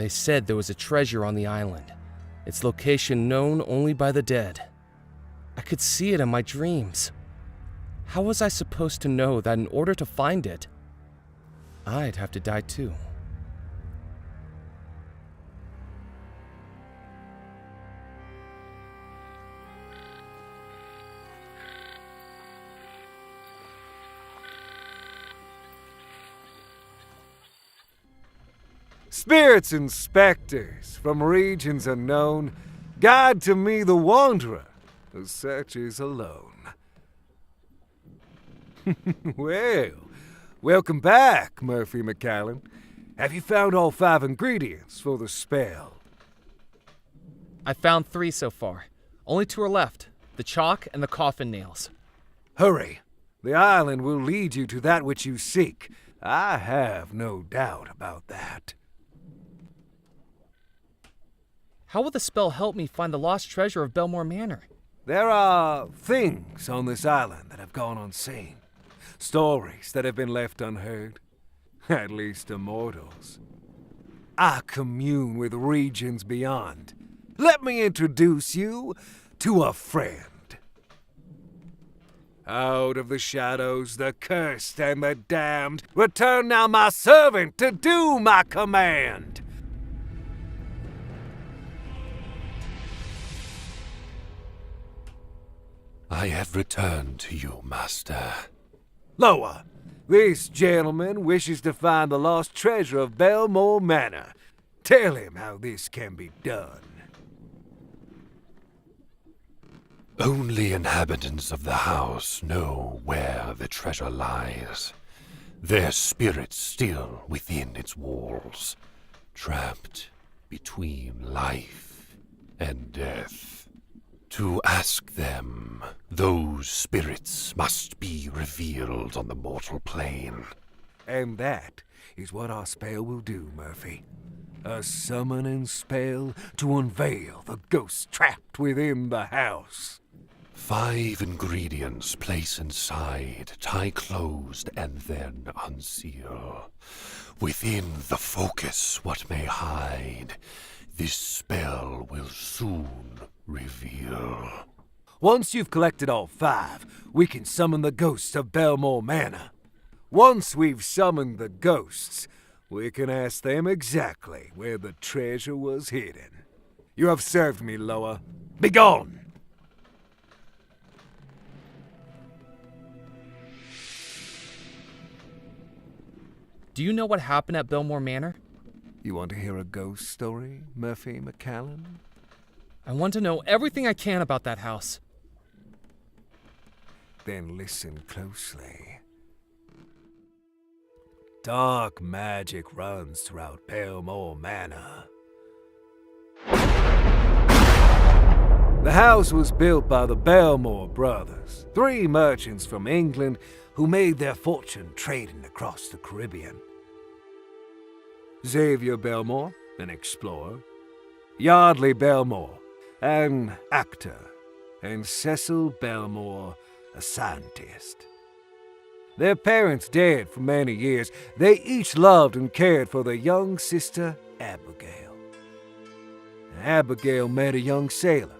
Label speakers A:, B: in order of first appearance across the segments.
A: They said there was a treasure on the island, its location known only by the dead. I could see it in my dreams. How was I supposed to know that in order to find it, I'd have to die too?
B: Spirits and specters from regions unknown, guide to me the wanderer who searches alone. Well, welcome back, Murphy McCallan. Have you found all 5 ingredients for the spell?
A: I found 3 so far. Only 2 are left, the chalk and the coffin nails.
B: Hurry. The island will lead you to that which you seek. I have no doubt about that.
A: How will the spell help me find the lost treasure of Belmore Manor?
B: There are things on this island that have gone unseen. Stories that have been left unheard. At least to mortals. I commune with regions beyond. Let me introduce you to a friend. Out of the shadows, the cursed and the damned, return now my servant to do my command.
C: I have returned to you, Master.
B: Loa, this gentleman wishes to find the lost treasure of Belmore Manor. Tell him how this can be done.
C: Only inhabitants of the house know where the treasure lies. Their spirits still within its walls, trapped between life and death. To ask them, those spirits must be revealed on the mortal plane.
B: And that is what our spell will do, Murphy. A summoning spell to unveil the ghosts trapped within the house.
C: 5 ingredients place inside, tie closed, and then unseal. Within the focus what may hide, this spell will soon reveal.
B: Once you've collected all 5, we can summon the ghosts of Belmore Manor. Once we've summoned the ghosts, we can ask them exactly where the treasure was hidden. You have served me, Loa. Begone!
A: Do you know what happened at Belmore Manor?
B: You want to hear a ghost story, Murphy McCallan?
A: I want to know everything I can about that house.
B: Then listen closely. Dark magic runs throughout Belmore Manor. The house was built by the Belmore brothers, 3 merchants from England who made their fortune trading across the Caribbean. Xavier Belmore, an explorer, Yardley Belmore, an actor, and Cecil Belmore, a scientist. Their parents dead for many years. They each loved and cared for their young sister, Abigail. Abigail met a young sailor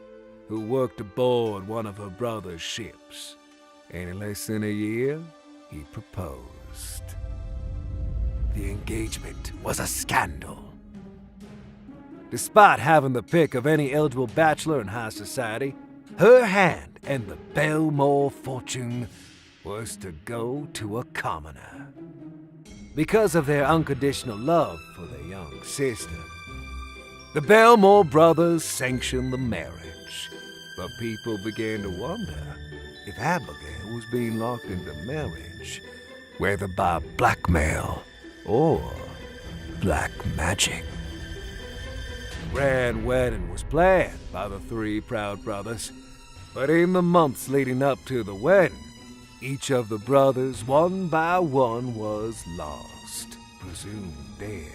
B: who worked aboard one of her brother's ships. And in less than a year, he proposed. The engagement was a scandal. Despite having the pick of any eligible bachelor in high society, her hand and the Belmore fortune was to go to a commoner. Because of their unconditional love for their young sister, the Belmore brothers sanctioned the marriage. But people began to wonder if Abigail was being locked into marriage, whether by blackmail or black magic. Grand wedding was planned by the 3 proud brothers, but in the months leading up to the wedding, each of the brothers, one by one, was lost, presumed dead.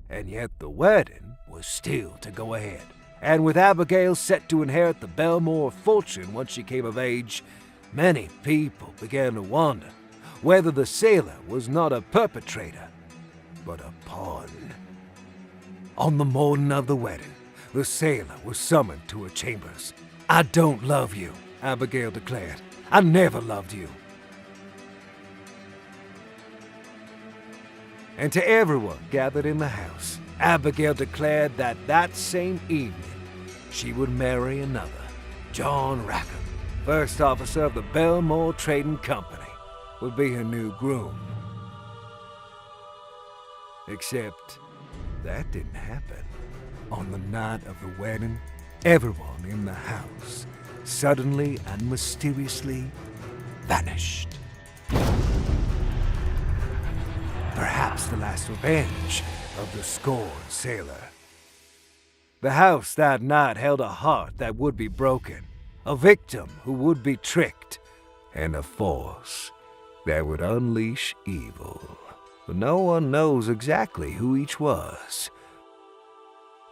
B: And yet the wedding was still to go ahead, and with Abigail set to inherit the Belmore fortune once she came of age, many people began to wonder whether the sailor was not a perpetrator, but a pawn. On the morning of the wedding, the sailor was summoned to her chambers. "I don't love you," Abigail declared. "I never loved you." And to everyone gathered in the house, Abigail declared that that same evening she would marry another. John Rackham, first officer of the Belmore Trading Company, would be her new groom. Except that didn't happen. On the night of the wedding, everyone in the house suddenly and mysteriously vanished. Perhaps the last revenge of the scorned sailor. The house that night held a heart that would be broken, a victim who would be tricked, and a force that would unleash evil. But no one knows exactly who each was.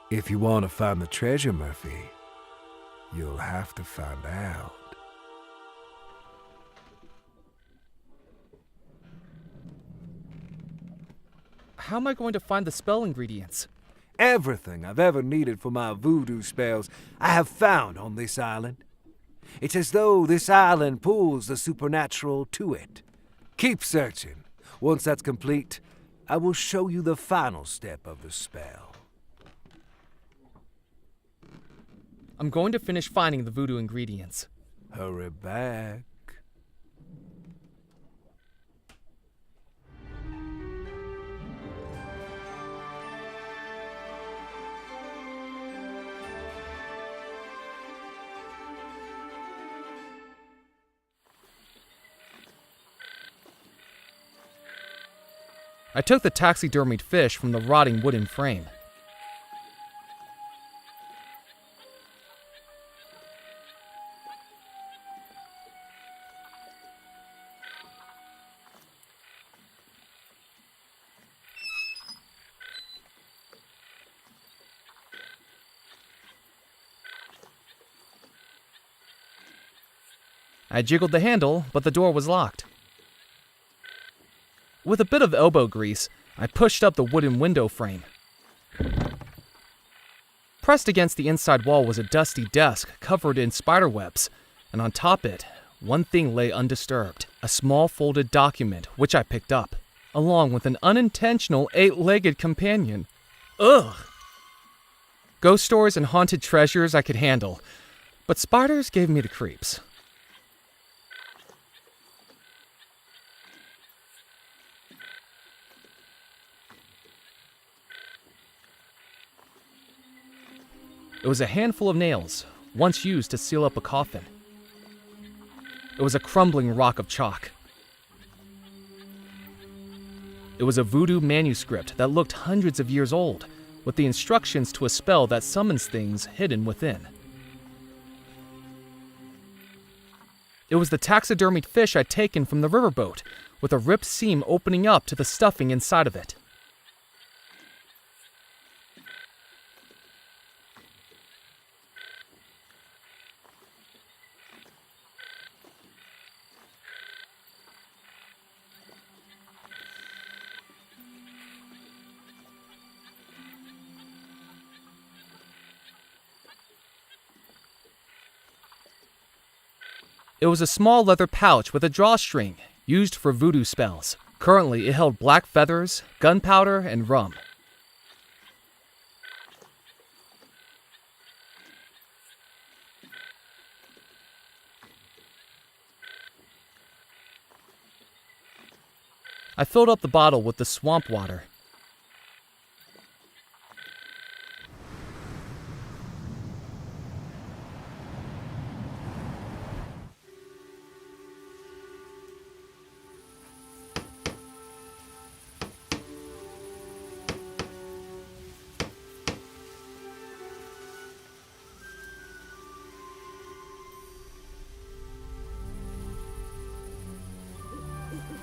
B: If you want to find the treasure, Murphy, you'll have to find out.
A: How am I going to find the spell ingredients?
B: Everything I've ever needed for my voodoo spells, I have found on this island. It's as though this island pulls the supernatural to it. Keep searching. Once that's complete, I will show you the final step of the spell.
A: I'm going to finish finding the voodoo ingredients.
B: Hurry back.
A: I took the taxidermied fish from the rotting wooden frame. I jiggled the handle, but the door was locked. With a bit of elbow grease, I pushed up the wooden window frame. Pressed against the inside wall was a dusty desk covered in spider webs, and on top it, one thing lay undisturbed, a small folded document which I picked up, along with an unintentional 8-legged companion. Ugh! Ghost stories and haunted treasures I could handle, but spiders gave me the creeps. It was a handful of nails, once used to seal up a coffin. It was a crumbling rock of chalk. It was a voodoo manuscript that looked hundreds of years old, with the instructions to a spell that summons things hidden within. It was the taxidermied fish I'd taken from the riverboat, with a ripped seam opening up to the stuffing inside of it. It was a small leather pouch with a drawstring, used for voodoo spells. Currently, it held black feathers, gunpowder, and rum. I filled up the bottle with the swamp water.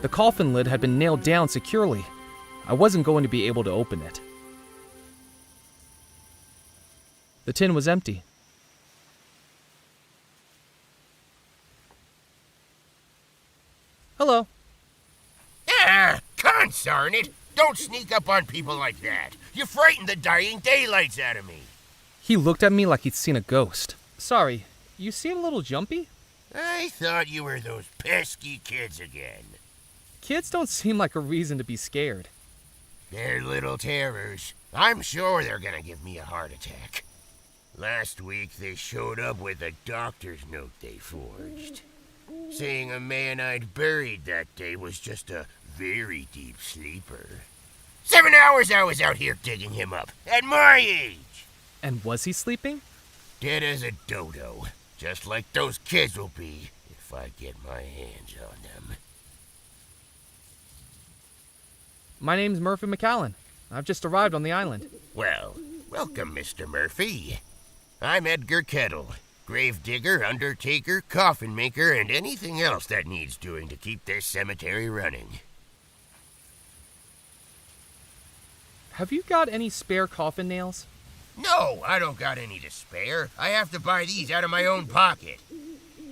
A: The coffin lid had been nailed down securely. I wasn't going to be able to open it. The tin was empty. Hello.
D: Ah, consarn it! Don't sneak up on people like that. You frighten the dying daylights out of me.
A: He looked at me like he'd seen a ghost. Sorry, you seem a little jumpy?
D: I thought you were those pesky kids again.
A: Kids don't seem like a reason to be scared.
D: They're little terrors. I'm sure they're gonna give me a heart attack. Last week they showed up with a doctor's note they forged, saying a man I'd buried that day was just a very deep sleeper. 7 hours I was out here digging him up, at my age!
A: And was he sleeping?
D: Dead as a dodo, just like those kids will be if I get my hands on them.
A: My name's Murphy McAllen. I've just arrived on the island.
D: Well, welcome, Mr. Murphy. I'm Edgar Kettle, gravedigger, undertaker, coffin maker, and anything else that needs doing to keep this cemetery running.
A: Have you got any spare coffin nails?
D: No, I don't got any to spare. I have to buy these out of my own pocket.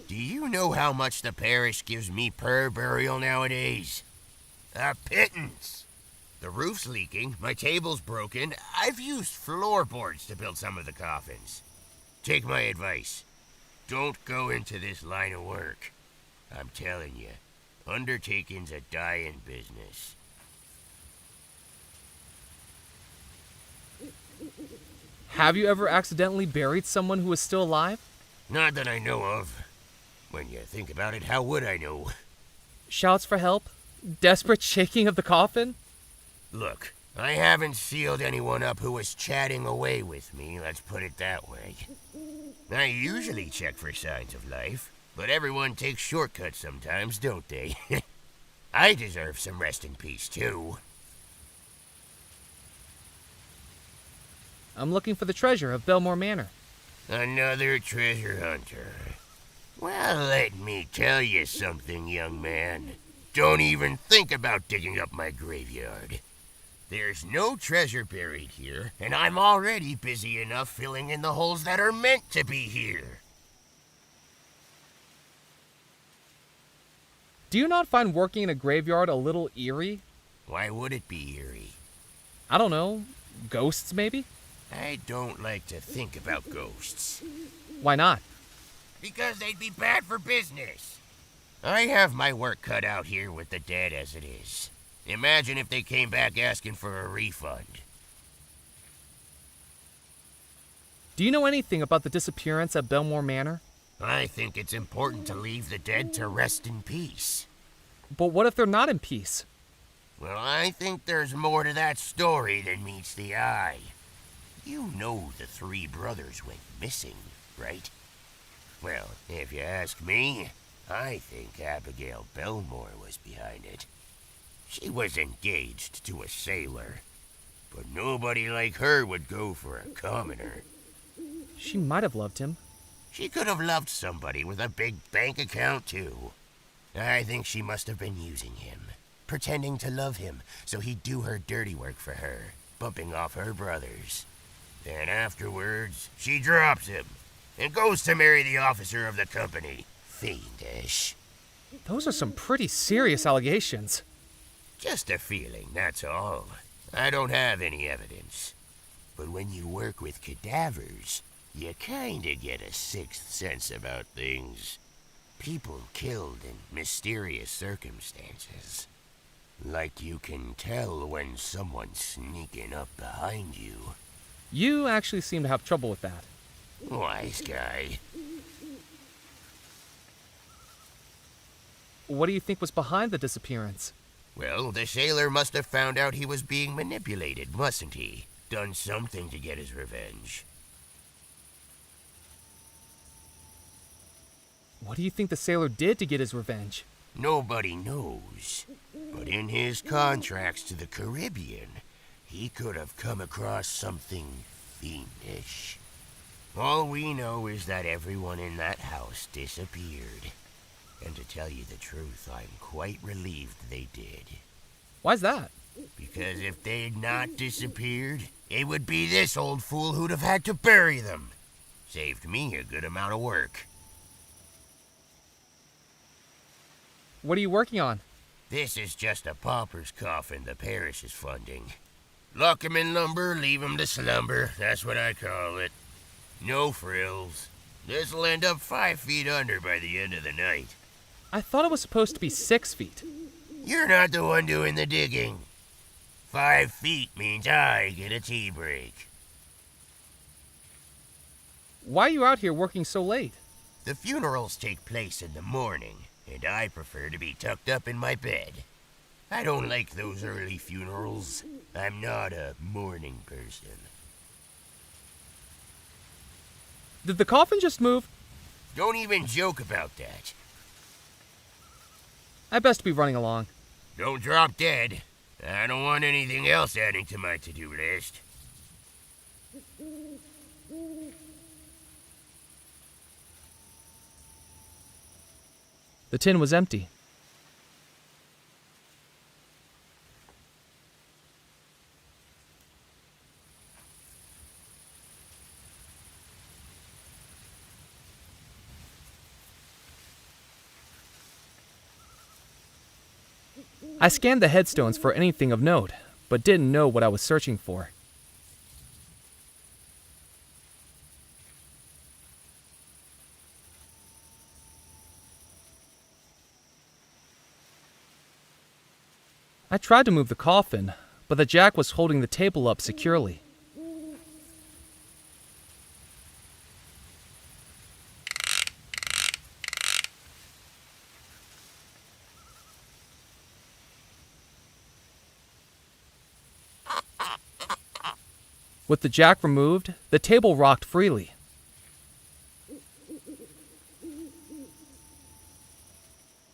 D: Do you know how much the parish gives me per burial nowadays? A pittance. The roof's leaking, my table's broken. I've used floorboards to build some of the coffins. Take my advice. Don't go into this line of work. I'm telling you, undertaking's a dying business.
A: Have you ever accidentally buried someone who was still alive?
D: Not that I know of. When you think about it, how would I know?
A: Shouts for help? Desperate shaking of the coffin?
D: Look, I haven't sealed anyone up who was chatting away with me, let's put it that way. I usually check for signs of life, but everyone takes shortcuts sometimes, don't they? I deserve some rest in peace, too.
A: I'm looking for the treasure of Belmore Manor.
D: Another treasure hunter. Well, let me tell you something, young man. Don't even think about digging up my graveyard. There's no treasure buried here, and I'm already busy enough filling in the holes that are meant to be here.
A: Do you not find working in a graveyard a little eerie?
D: Why would it be eerie?
A: I don't know. Ghosts, maybe?
D: I don't like to think about ghosts.
A: Why not?
D: Because they'd be bad for business. I have my work cut out here with the dead as it is. Imagine if they came back asking for a refund.
A: Do you know anything about the disappearance at Belmore Manor?
D: I think it's important to leave the dead to rest in peace.
A: But what if they're not in peace?
D: Well, I think there's more to that story than meets the eye. You know the 3 brothers went missing, right? Well, if you ask me, I think Abigail Belmore was behind it. She was engaged to a sailor, but nobody like her would go for a commoner.
A: She might have loved him.
D: She could have loved somebody with a big bank account, too. I think she must have been using him, pretending to love him so he'd do her dirty work for her, bumping off her brothers. Then afterwards, she drops him and goes to marry the officer of the company. Fiendish.
A: Those are some pretty serious allegations.
D: Just a feeling, that's all. I don't have any evidence. But when you work with cadavers, you kinda get a sixth sense about things. People killed in mysterious circumstances. Like you can tell when someone's sneaking up behind you.
A: You actually seem to have trouble with that.
D: Wise guy.
A: What do you think was behind the disappearance?
D: Well, the sailor must have found out he was being manipulated, mustn't he? Done something to get his revenge.
A: What do you think the sailor did to get his revenge?
D: Nobody knows. But in his contracts to the Caribbean, he could have come across something fiendish. All we know is that everyone in that house disappeared. And to tell you the truth, I'm quite relieved they did.
A: Why's that?
D: Because if they'd not disappeared, it would be this old fool who'd have had to bury them. Saved me a good amount of work.
A: What are you working on?
D: This is just a pauper's coffin the parish is funding. Lock 'em in lumber, leave 'em to slumber, that's what I call it. No frills. This'll end up 5 feet under by the end of the night.
A: I thought it was supposed to be 6 feet.
D: You're not the one doing the digging. 5 feet means I get a tea break.
A: Why are you out here working so late?
D: The funerals take place in the morning, and I prefer to be tucked up in my bed. I don't like those early funerals. I'm not a morning person.
A: Did the coffin just move?
D: Don't even joke about that.
A: I best be running along.
D: Don't drop dead. I don't want anything else adding to my to-do list.
A: The tin was empty. I scanned the headstones for anything of note, but didn't know what I was searching for. I tried to move the coffin, but the jack was holding the table up securely. With the jack removed, the table rocked freely.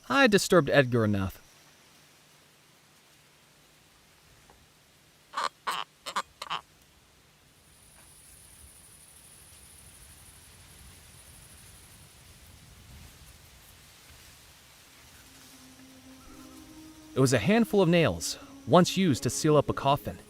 A: I disturbed Edgar enough. It was a handful of nails, once used to seal up a coffin.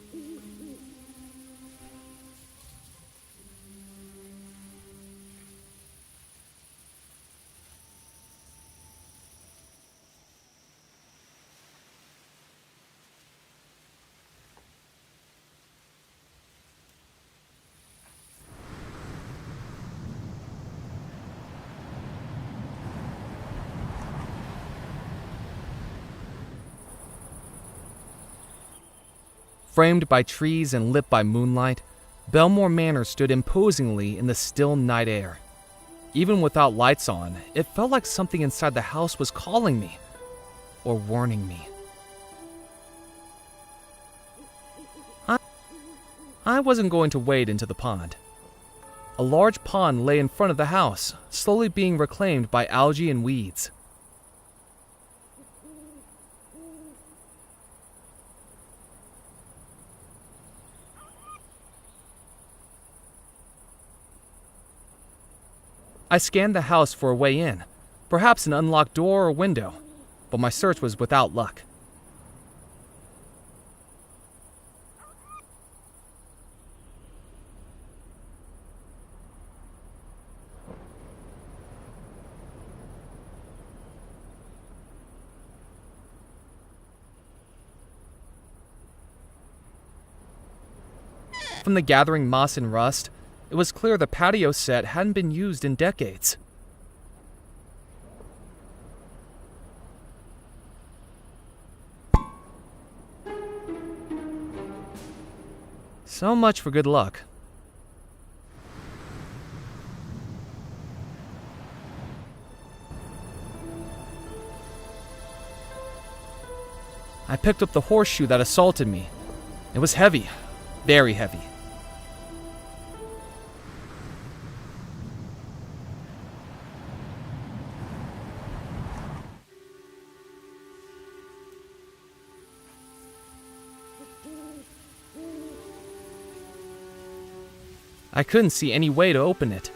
A: Framed by trees and lit by moonlight, Belmore Manor stood imposingly in the still night air. Even without lights on, it felt like something inside the house was calling me, or warning me. I wasn't going to wade into the pond. A large pond lay in front of the house, slowly being reclaimed by algae and weeds. I scanned the house for a way in, perhaps an unlocked door or window, but my search was without luck. From the gathering moss and rust, it was clear the patio set hadn't been used in decades. So much for good luck. I picked up the horseshoe that assaulted me. It was heavy, very heavy. I couldn't see any way to open it.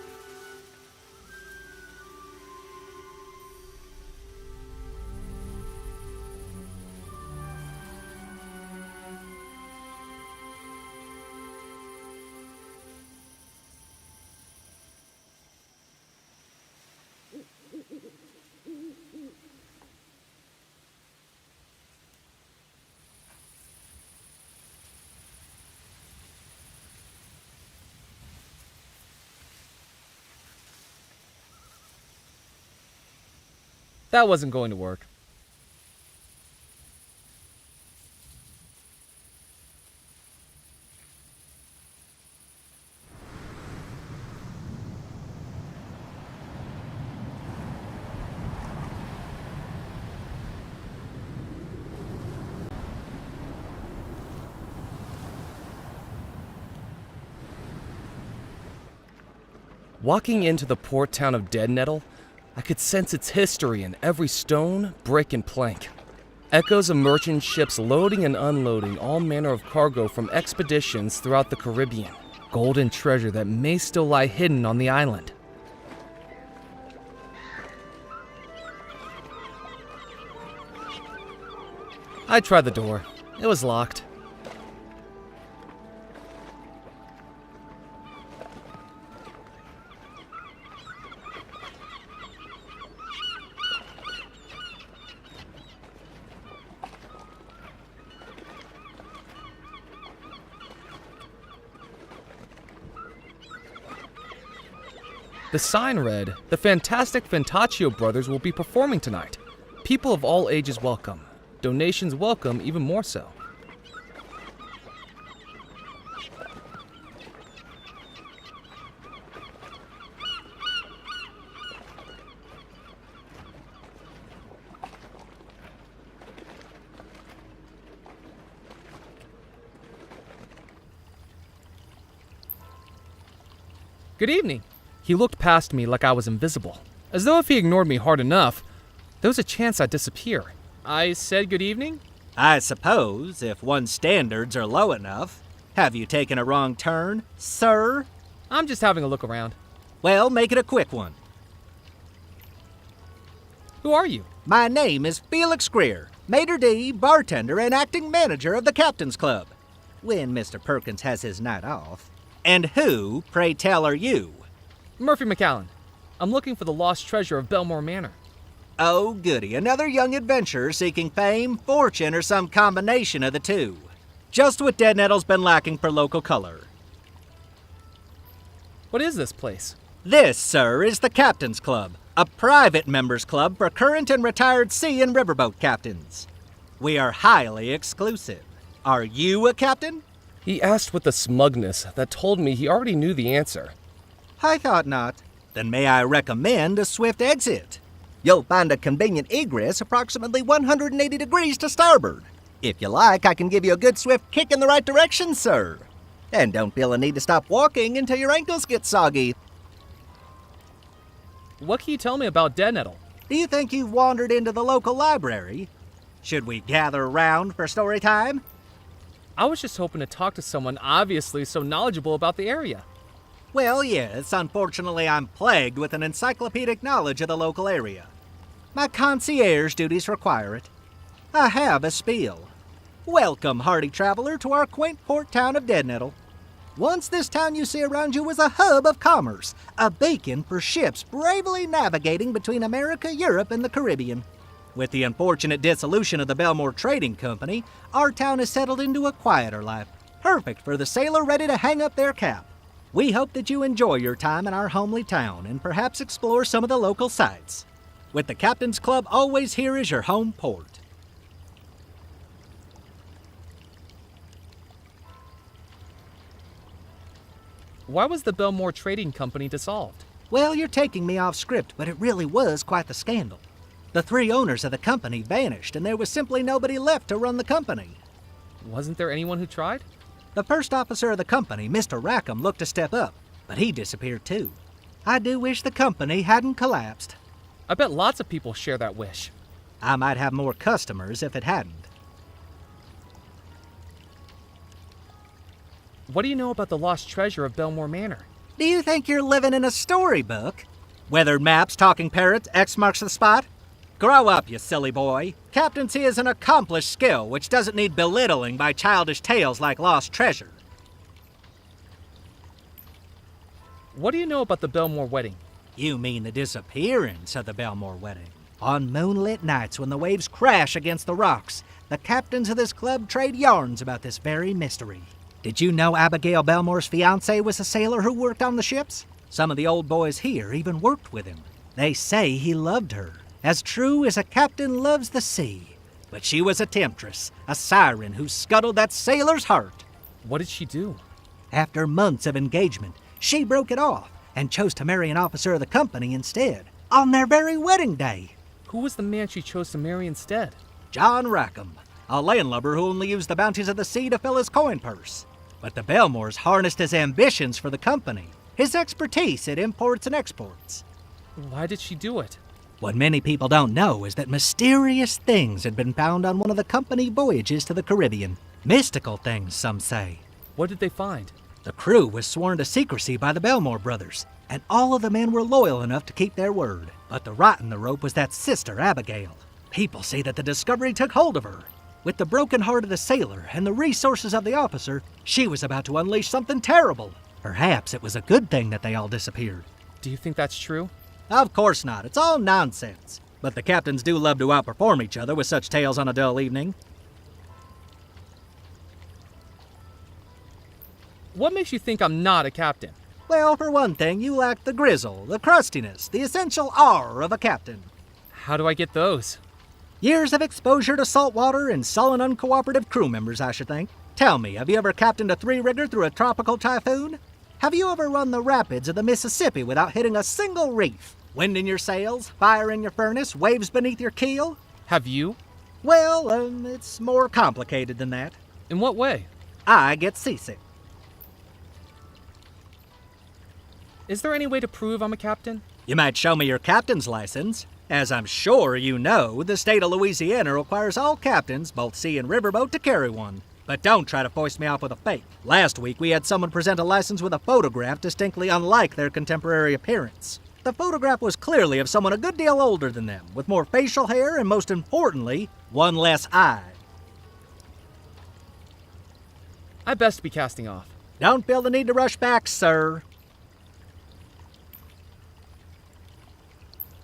A: That wasn't going to work. Walking into the port town of Dead Nettle, I could sense its history in every stone, brick, and plank. Echoes of merchant ships loading and unloading all manner of cargo from expeditions throughout the Caribbean. Gold and treasure that may still lie hidden on the island. I tried the door. It was locked. The sign read, "The fantastic Fantaccio brothers will be performing tonight. People of all ages welcome. Donations welcome even more so." Good evening. He looked past me like I was invisible, as though if he ignored me hard enough, there was a chance I'd disappear. I said good evening?
E: I suppose, if one's standards are low enough. Have you taken a wrong turn, sir?
A: I'm just having a look around.
E: Well, make it a quick one.
A: Who are you?
E: My name is Felix Greer, maitre d', bartender, and acting manager of the Captain's Club, when Mr. Perkins has his night off. And who, pray tell, are you?
A: Murphy McAllen. I'm looking for the lost treasure of Belmore Manor.
E: Oh, goody, another young adventurer seeking fame, fortune, or some combination of the two. Just what Dead Nettle's been lacking for local color.
A: What is this place?
E: This, sir, is the Captain's Club, a private members club for current and retired sea and riverboat captains. We are highly exclusive. Are you a captain?
A: He asked with a smugness that told me he already knew the answer.
E: I thought not. Then may I recommend a swift exit? You'll find a convenient egress approximately 180 degrees to starboard. If you like, I can give you a good swift kick in the right direction, sir. And don't feel a need to stop walking until your ankles get soggy.
A: What can you tell me about Dead Nettle?
E: Do you think you've wandered into the local library? Should we gather around for story time?
A: I was just hoping to talk to someone obviously so knowledgeable about the area.
E: Well, yes, unfortunately I'm plagued with an encyclopedic knowledge of the local area. My concierge duties require it. I have a spiel. Welcome, hardy traveler, to our quaint port town of Dead Nettle. Once this town you see around you was a hub of commerce, a beacon for ships bravely navigating between America, Europe, and the Caribbean. With the unfortunate dissolution of the Belmore Trading Company, our town has settled into a quieter life, perfect for the sailor ready to hang up their cap. We hope that you enjoy your time in our homely town and perhaps explore some of the local sites. With the Captain's Club always here as your home port.
A: Why was the Belmore Trading Company dissolved?
E: Well, you're taking me off script, but it really was quite the scandal. The three owners of the company vanished, and there was simply nobody left to run the company.
A: Wasn't there anyone who tried?
E: The first officer of the company, Mr. Rackham, looked to step up, but he disappeared too. I do wish the company hadn't collapsed.
A: I bet lots of people share that wish.
E: I might have more customers if it hadn't.
A: What do you know about the lost treasure of Belmore Manor?
E: Do you think you're living in a storybook? Weathered maps, talking parrots, X marks the spot? Grow up, you silly boy. Captaincy is an accomplished skill which doesn't need belittling by childish tales like lost treasure.
A: What do you know about the Belmore wedding?
E: You mean the disappearance of the Belmore wedding? On moonlit nights when the waves crash against the rocks, the captains of this club trade yarns about this very mystery. Did you know Abigail Belmore's fiancé was a sailor who worked on the ships? Some of the old boys here even worked with him. They say he loved her. as true as a captain loves the sea. But she was a temptress, a siren who scuttled that sailor's heart.
A: What did she do?
E: After months of engagement, she broke it off and chose to marry an officer of the company instead, on their very wedding day.
A: Who was the man she chose to marry instead?
E: John Rackham, a landlubber who only used the bounties of the sea to fill his coin purse. But the Belmores harnessed his ambitions for the company, his expertise at imports and exports.
A: Why did she do it?
E: What many people don't know is that mysterious things had been found on one of the company voyages to the Caribbean. Mystical things, some say.
A: What did they find?
E: The crew was sworn to secrecy by the Belmore brothers, and all of the men were loyal enough to keep their word. But the rot in the rope was that sister, Abigail. People say that the discovery took hold of her. With the broken heart of the sailor and the resources of the officer, she was about to unleash something terrible. Perhaps it was a good thing that they all disappeared.
A: Do you think that's true?
E: Of course not. It's all nonsense. But the captains do love to outperform each other with such tales on a dull evening.
A: What makes you think I'm not a captain?
E: Well, for one thing, you lack the grizzle, the crustiness, the essential R of a captain.
A: How do I get those?
E: Years of exposure to salt water and sullen, uncooperative crew members, I should think. Tell me, have you ever captained a three-rigger through a tropical typhoon? Have you ever run the rapids of the Mississippi without hitting a single reef? Wind in your sails, fire in your furnace, waves beneath your keel?
A: Have you?
E: Well, it's more complicated than that.
A: In what way?
E: I get seasick.
A: Is there any way to prove I'm a captain?
E: You might show me your captain's license. As I'm sure you know, the state of Louisiana requires all captains, both sea and riverboat, to carry one. But don't try to foist me off with a fake. Last week, we had someone present a license with a photograph distinctly unlike their contemporary appearance. The photograph was clearly of someone a good deal older than them, with more facial hair and, most importantly, one less eye.
A: I best be casting off.
E: Don't feel the need to rush back, sir.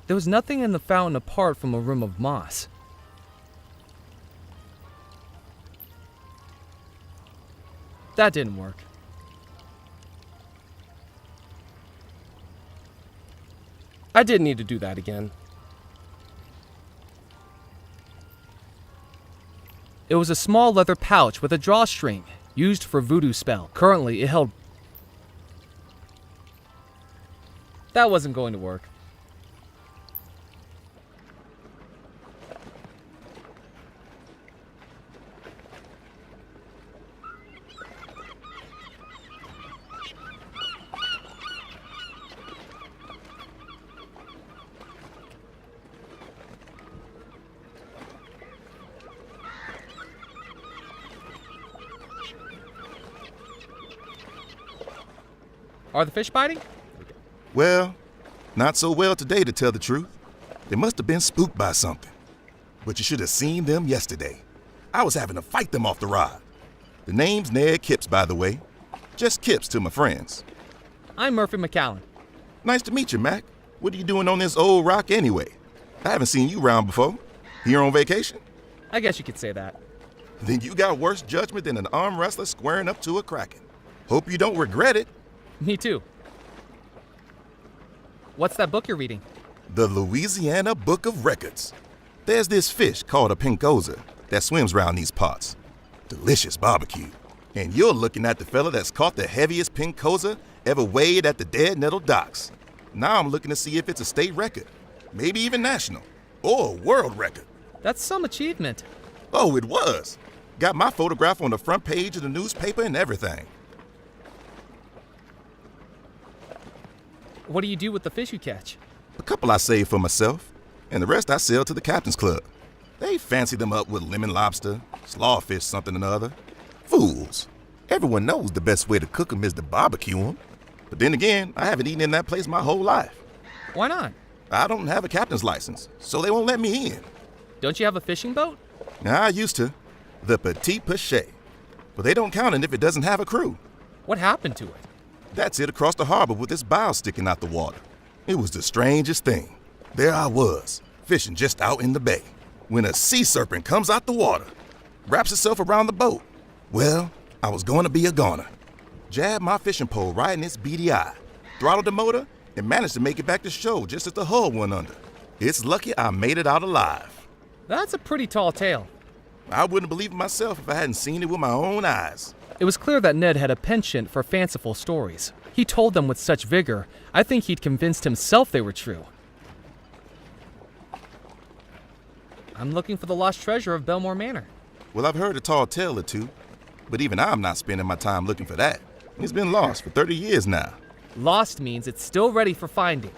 A: There was nothing in the fountain apart from a rim of moss. That didn't work. I didn't need to do that again. It was a small leather pouch with a drawstring, used for voodoo spell. Currently, it held... That wasn't going to work. Are the fish biting?
F: Well, not so well today, to tell the truth. They must have been spooked by something. But you should have seen them yesterday. I was having to fight them off the rod. The name's Ned Kipps, by the way. Just Kipps to my friends.
A: I'm Murphy McCallan.
F: Nice to meet you, Mac. What are you doing on this old rock anyway? I haven't seen you around before. Here on vacation?
A: I guess you could say that.
F: Then you got worse judgment than an arm wrestler squaring up to a kraken. Hope you don't regret it.
A: Me too. What's that book you're reading?
F: The Louisiana Book of Records. There's this fish called a pinkoza that swims around these parts. Delicious barbecue. And you're looking at the fella that's caught the heaviest pinkoza ever weighed at the Dead Nettle docks. Now I'm looking to see if it's a state record, maybe even national, or a world record.
A: That's some achievement.
F: Oh, it was. Got my photograph on the front page of the newspaper and everything.
A: What do you do with the fish you catch?
F: A couple I save for myself, and the rest I sell to the Captain's Club. They fancy them up with lemon lobster, slawfish something or other. Fools. Everyone knows the best way to cook them is to barbecue them. But then again, I haven't eaten in that place my whole life.
A: Why not?
F: I don't have a captain's license, so they won't let me in.
A: Don't you have a fishing boat?
F: I used to. The Petit Pichet. But they don't count it if it doesn't have a crew.
A: What happened to it?
F: That's it across the harbor with its bow sticking out the water. It was the strangest thing. There I was, fishing just out in the bay, when a sea serpent comes out the water, wraps itself around the boat. Well, I was going to be a goner. Jabbed my fishing pole right in its beady eye, throttled the motor, and managed to make it back to shore just as the hull went under. It's lucky I made it out alive.
A: That's a pretty tall tale.
F: I wouldn't believe it myself if I hadn't seen it with my own eyes.
A: It was clear that Ned had a penchant for fanciful stories. He told them with such vigor, I think he'd convinced himself they were true. I'm looking for the lost treasure of Belmore Manor.
F: Well, I've heard a tall tale or two, but even I'm not spending my time looking for that. It's been lost for 30 years now.
A: Lost means it's still ready for finding.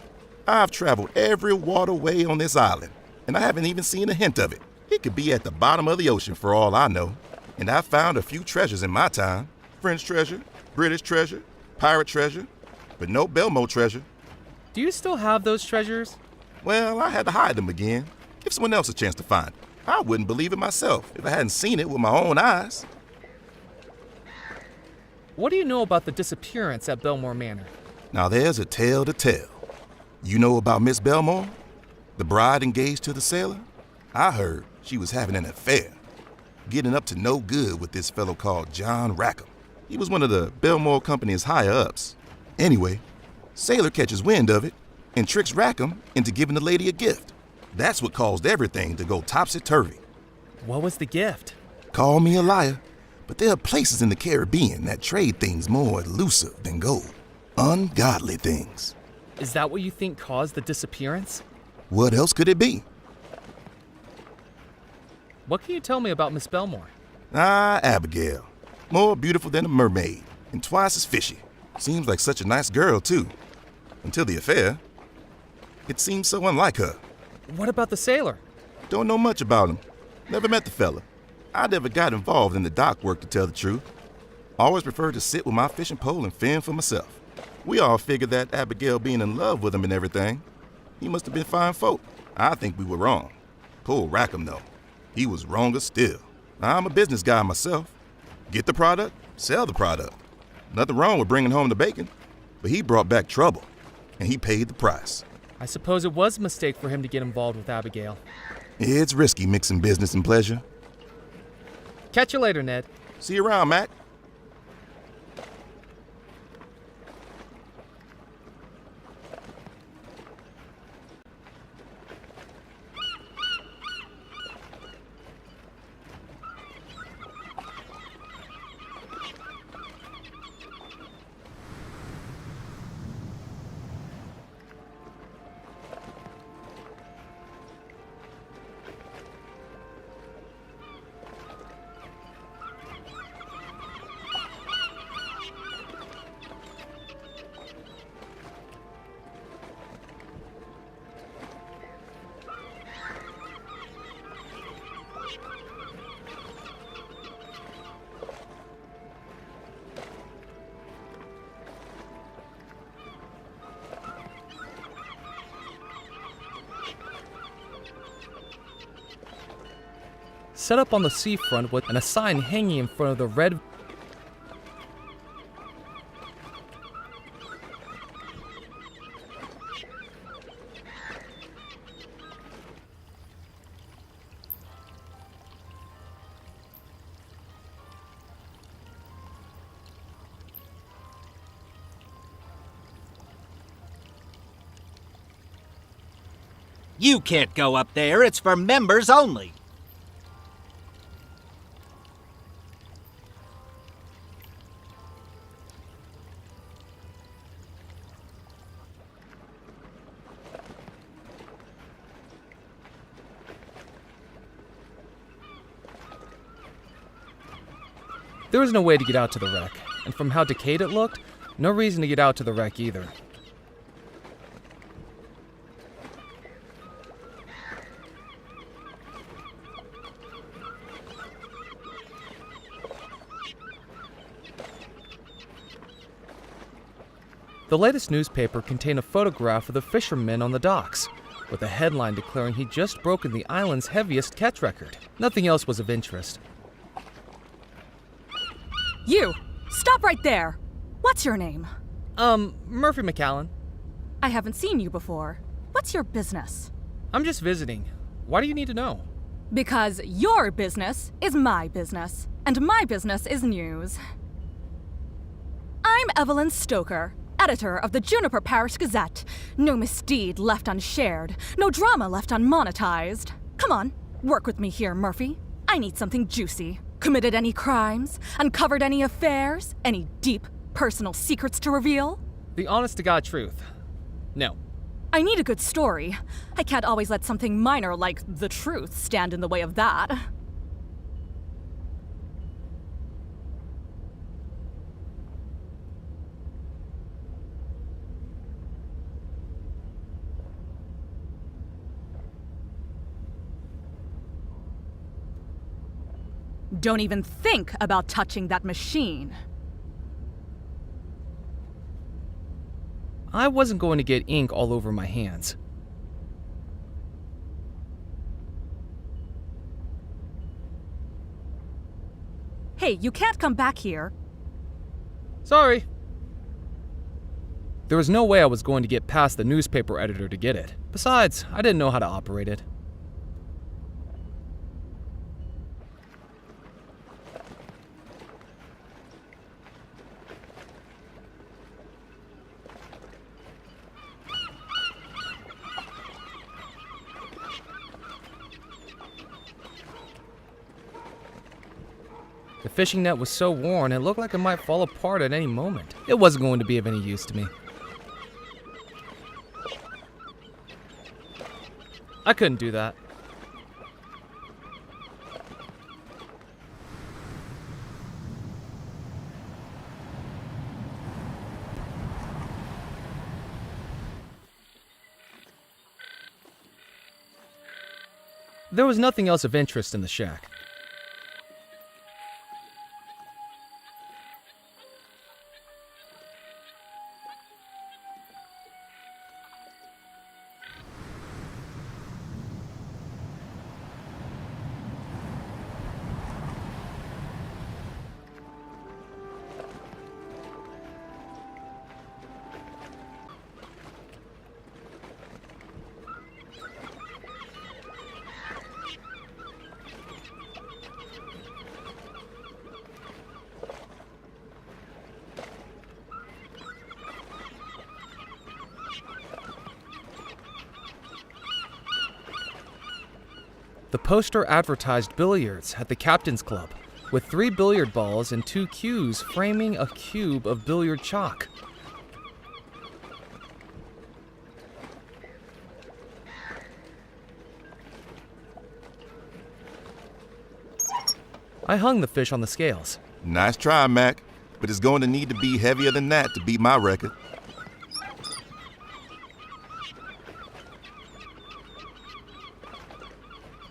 F: I've traveled every waterway on this island, and I haven't even seen a hint of it. It could be at the bottom of the ocean for all I know. And I've found a few treasures in my time. French treasure, British treasure, pirate treasure, but no Belmore treasure.
A: Do you still have those treasures?
F: Well, I had to hide them again. Give someone else a chance to find it. I wouldn't believe it myself if I hadn't seen it with my own eyes.
A: What do you know about the disappearance at Belmore Manor?
F: Now there's a tale to tell. You know about Miss Belmore? The bride engaged to the sailor? I heard she was having an affair, getting up to no good with this fellow called John Rackham. He was one of the Belmore Company's higher-ups. Anyway, sailor catches wind of it and tricks Rackham into giving the lady a gift. That's what caused everything to go topsy-turvy.
A: What was the gift?
F: Call me a liar, but there are places in the Caribbean that trade things more elusive than gold. Ungodly things.
A: Is that what you think caused the disappearance?
F: What else could it be?
A: What can you tell me about Miss Belmore?
F: Abigail. More beautiful than a mermaid, and twice as fishy. Seems like such a nice girl, too. Until the affair. It seems so unlike her.
A: What about the sailor?
F: Don't know much about him. Never met the fella. I never got involved in the dock work, to tell the truth. Always preferred to sit with my fishing pole and fend for myself. We all figured that Abigail being in love with him and everything. He must have been fine folk. I think we were wrong. Poor Rackham, though. He was wronger still. I'm a business guy myself. Get the product, sell the product. Nothing wrong with bringing home the bacon. But he brought back trouble, and he paid the price.
A: I suppose it was a mistake for him to get involved with Abigail.
F: It's risky mixing business and pleasure.
A: Catch you later, Ned.
F: See you around, Mac.
A: Set up on the seafront with a sign hanging in front of the red.
E: You can't go up there. It's for members only.
A: There was no way to get out to the wreck, and from how decayed it looked, no reason to get out to the wreck either. The latest newspaper contained a photograph of the fisherman on the docks, with a headline declaring he'd just broken the island's heaviest catch record. Nothing else was of interest.
G: You! Stop right there! What's your name?
A: Murphy McAllen.
G: I haven't seen you before. What's your business?
A: I'm just visiting. Why do you need to know?
G: Because your business is my business, and my business is news. I'm Evelyn Stoker, editor of the Juniper Parish Gazette. No misdeed left unshared. No drama left unmonetized. Come on, work with me here, Murphy. I need something juicy. Committed any crimes? Uncovered any affairs? Any deep, personal secrets to reveal?
A: The honest-to-God truth. No.
G: I need a good story. I can't always let something minor like the truth stand in the way of that. Don't even think about touching that machine.
A: I wasn't going to get ink all over my hands.
G: Hey, you can't come back here.
A: Sorry. There was no way I was going to get past the newspaper editor to get it. Besides, I didn't know how to operate it. The fishing net was so worn, it looked like it might fall apart at any moment. It wasn't going to be of any use to me. I couldn't do that. There was nothing else of interest in the shack. The poster advertised billiards at the Captain's Club, with 3 billiard balls and 2 cues framing a cube of billiard chalk. I hung the fish on the scales.
F: Nice try, Mac, but it's going to need to be heavier than that to beat my record.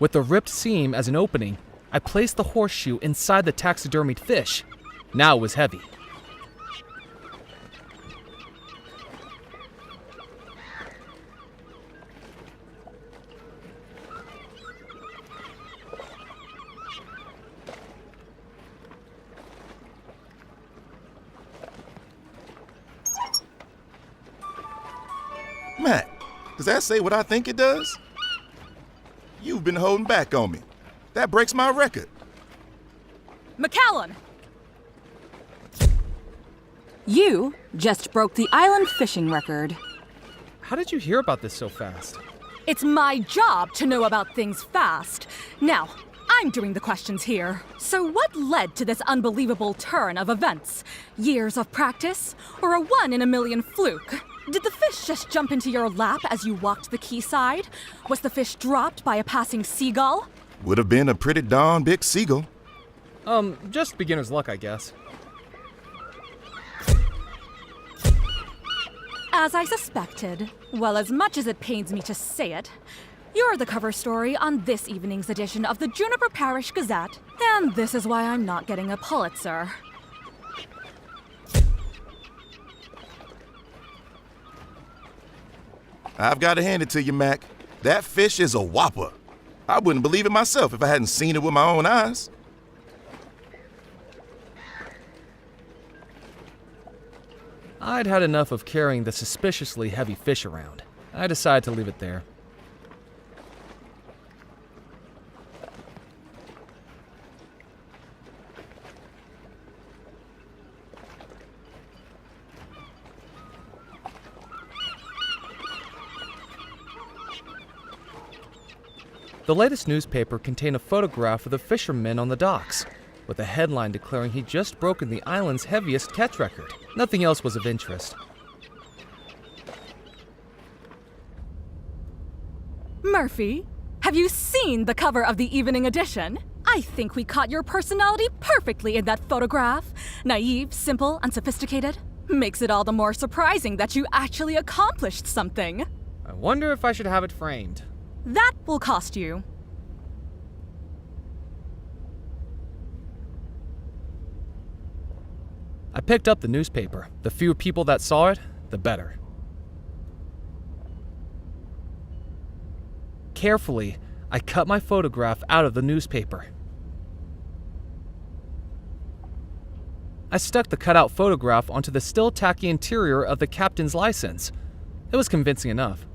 A: With the ripped seam as an opening, I placed the horseshoe inside the taxidermied fish. Now it was heavy.
F: Mac, does that say what I think it does? You've been holding back on me. That breaks my record.
G: McCallum! You just broke the island fishing record.
A: How did you hear about this so fast?
G: It's my job to know about things fast. Now, I'm doing the questions here. So what led to this unbelievable turn of events? Years of practice? Or a 1 in a million fluke? Did the fish just jump into your lap as you walked the quayside? Was the fish dropped by a passing seagull?
F: Would have been a pretty darn big seagull.
A: Just beginner's luck, I guess.
G: As I suspected, well, as much as it pains me to say it, you're the cover story on this evening's edition of the Juniper Parish Gazette, and this is why I'm not getting a Pulitzer.
F: I've got to hand it to you, Mac. That fish is a whopper. I wouldn't believe it myself if I hadn't seen it with my own eyes.
A: I'd had enough of carrying the suspiciously heavy fish around. I decided to leave it there. The latest newspaper contained a photograph of the fisherman on the docks, with a headline declaring he'd just broken the island's heaviest catch record. Nothing else was of interest.
G: Murphy, have you seen the cover of the evening edition? I think we caught your personality perfectly in that photograph. Naive, simple, unsophisticated. Makes it all the more surprising that you actually accomplished something.
A: I wonder if I should have it framed.
G: That will cost you.
A: I picked up the newspaper. The fewer people that saw it, the better. Carefully, I cut my photograph out of the newspaper. I stuck the cutout photograph onto the still tacky interior of the captain's license. It was convincing enough.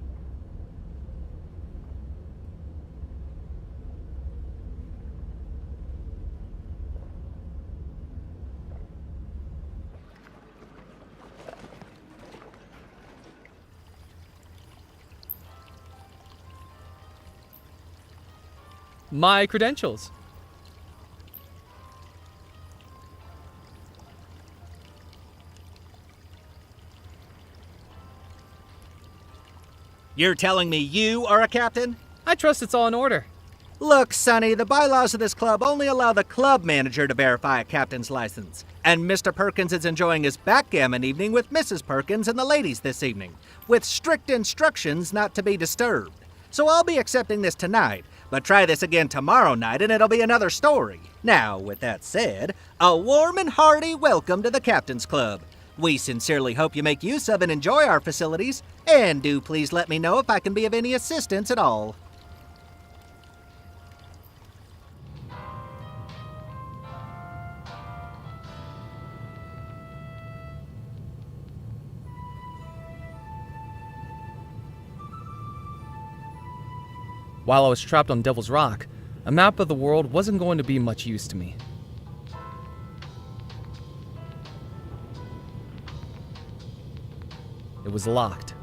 A: My credentials.
E: You're telling me you are a captain?
A: I trust it's all in order.
E: Look, Sonny, the bylaws of this club only allow the club manager to verify a captain's license. And Mr. Perkins is enjoying his backgammon evening with Mrs. Perkins and the ladies this evening, with strict instructions not to be disturbed. So I'll be accepting this tonight, but try this again tomorrow night and it'll be another story. Now, with that said, a warm and hearty welcome to the Captain's Club. We sincerely hope you make use of and enjoy our facilities, and do please let me know if I can be of any assistance at all.
A: While I was trapped on Devil's Rock, a map of the world wasn't going to be much use to me. It was locked.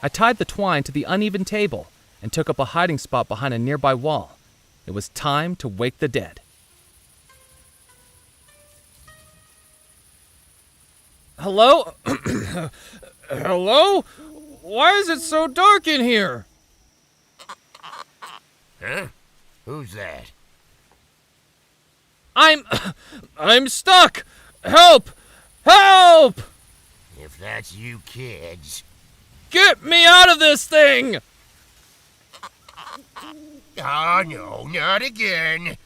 A: I tied the twine to the uneven table and took up a hiding spot behind a nearby wall. It was time to wake the dead. Hello? Hello? Why is it so dark in here?
D: Huh? Who's that?
A: I'm stuck! Help! Help!
D: If that's you kids...
A: Get me out of this thing!
D: Oh, no, not again.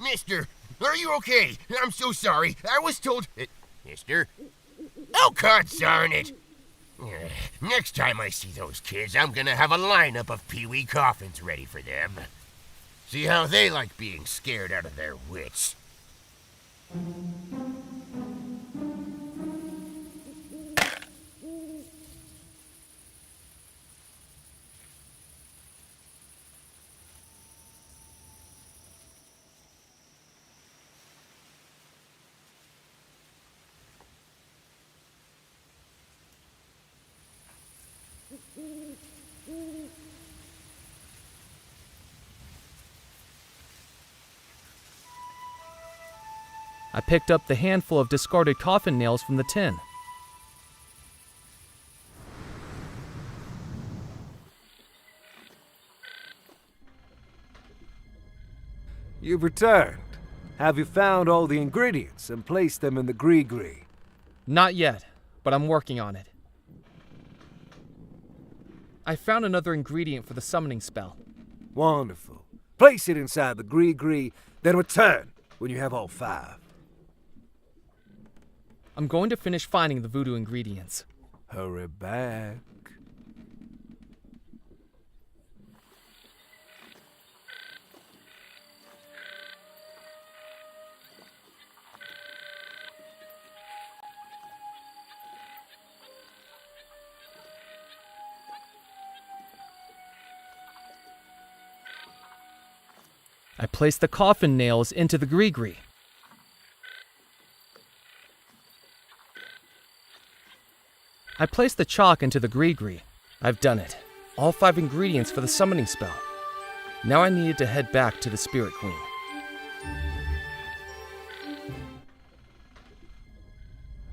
D: Mister, are you okay? I'm so sorry. I was told... Mister? Oh, darn it! Next time I see those kids, I'm gonna have a lineup of Pee-wee coffins ready for them. See how they like being scared out of their wits.
A: I picked up the handful of discarded coffin nails from the tin.
B: You've returned. Have you found all the ingredients and placed them in the gree-gree?
A: Not yet, but I'm working on it. I found another ingredient for the summoning spell.
B: Wonderful. Place it inside the gree-gree, then return when you have all 5.
A: I'm going to finish finding the voodoo ingredients.
B: Hurry back.
A: I placed the coffin nails into the gree-gree. I placed the chalk into the gree-gree. I've done it. All 5 ingredients for the summoning spell. Now I needed to head back to the Spirit Queen.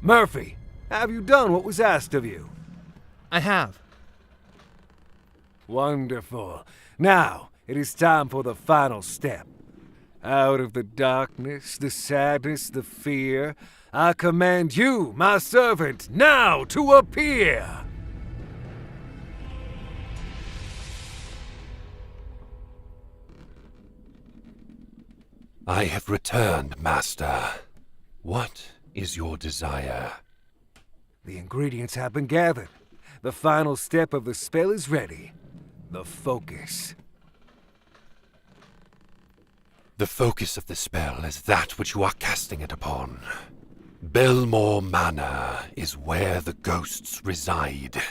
B: Murphy, have you done what was asked of you?
A: I have.
B: Wonderful. Now, it is time for the final step. Out of the darkness, the sadness, the fear, I command you, my servant, now to appear!
C: I have returned, Master. What is your desire?
B: The ingredients have been gathered. The final step of the spell is ready. The focus.
C: The focus of the spell is that which you are casting it upon. Belmore Manor is where the ghosts reside.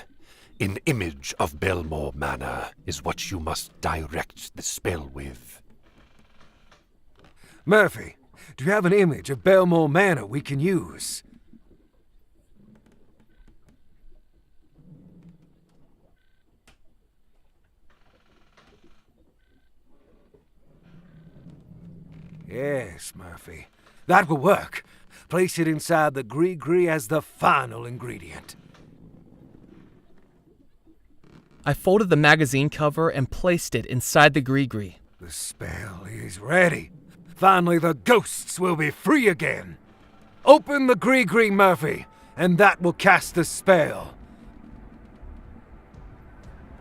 C: An image of Belmore Manor is what you must direct the spell with.
B: Murphy, do you have an image of Belmore Manor we can use? Yes, Murphy. That will work. Place it inside the gree-gree as the final ingredient.
A: I folded the magazine cover and placed it inside the gree-gree.
B: The spell is ready. Finally, the ghosts will be free again. Open the gree-gree, Murphy, and that will cast the spell.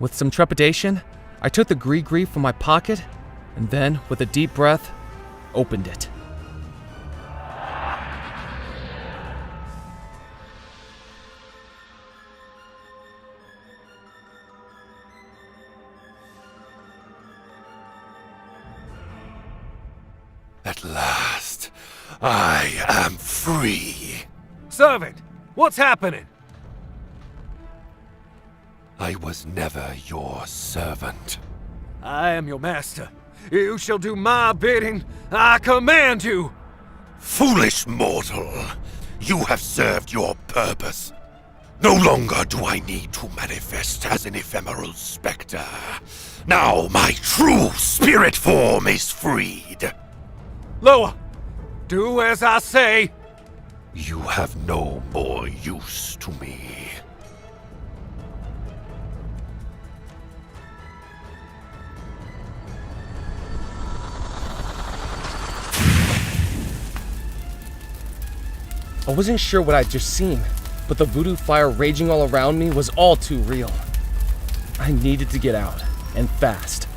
A: With some trepidation, I took the gree-gree from my pocket and then, with a deep breath, opened it.
C: At last, I am free.
B: Servant, what's happening?
C: I was never your servant.
B: I am your master. You shall do my bidding. I command you!
C: Foolish mortal, you have served your purpose. No longer do I need to manifest as an ephemeral specter. Now my true spirit form is freed.
B: Loa, do as I say.
C: You have no more use to me.
A: I wasn't sure what I'd just seen, but the voodoo fire raging all around me was all too real. I needed to get out, and fast.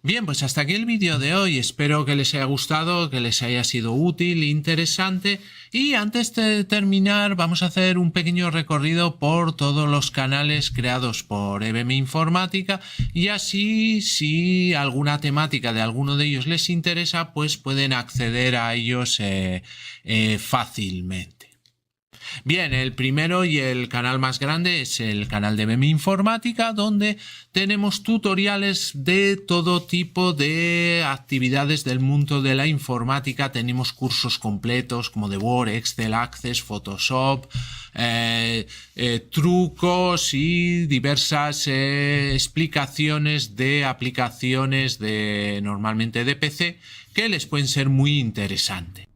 H: Bien, pues hasta aquí el vídeo de hoy. Espero que les haya gustado, que les haya sido útil, interesante. Y antes de terminar, vamos a hacer un pequeño recorrido por todos los canales creados por EBM Informática. Y así, si alguna temática de alguno de ellos les interesa, pues pueden acceder a ellos fácilmente. Bien, el primero y el canal más grande es el canal de EBM Informática, donde tenemos tutoriales de todo tipo de actividades del mundo de la informática. Tenemos cursos completos como de Word, Excel, Access, Photoshop, trucos y diversas explicaciones de aplicaciones normalmente de PC que les pueden ser muy interesantes.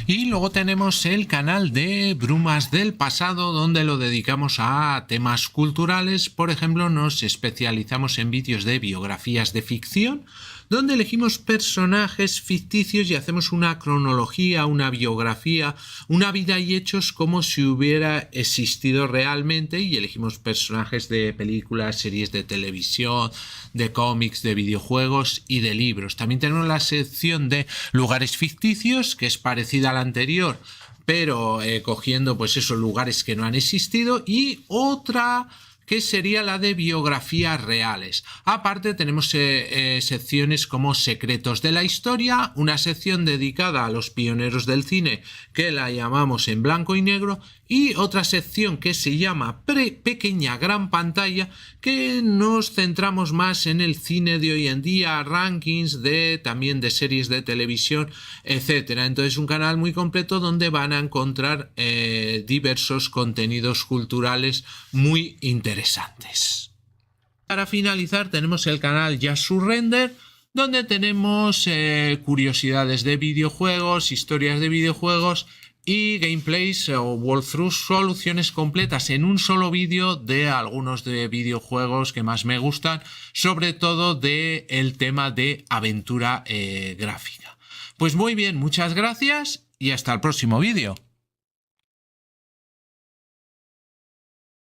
H: Y luego tenemos el canal de Brumas del Pasado, donde lo dedicamos a temas culturales. Por ejemplo, nos especializamos en vídeos de biografías de ficción, donde elegimos personajes ficticios y hacemos una cronología, una biografía, una vida y hechos como si hubiera existido realmente, y elegimos personajes de películas, series de televisión, de cómics, de videojuegos y de libros. También tenemos la sección de lugares ficticios, que es parecida a la anterior, pero cogiendo pues esos lugares que no han existido, y otra que sería la de biografías reales. Aparte tenemos secciones como secretos de la historia, una sección dedicada a los pioneros del cine que la llamamos en blanco y negro, y otra sección que se llama pequeña gran pantalla, que nos centramos más en el cine de hoy en día, rankings también de series de televisión, etcétera. Entonces, un canal muy completo donde van a encontrar diversos contenidos culturales muy interesantes. Para finalizar, tenemos el canal Just Surrender, donde tenemos curiosidades de videojuegos, historias de videojuegos y gameplays o walkthroughs, soluciones completas en un solo vídeo de algunos de videojuegos que más me gustan, sobre todo del tema de aventura gráfica. Pues muy bien, muchas gracias y hasta el próximo vídeo.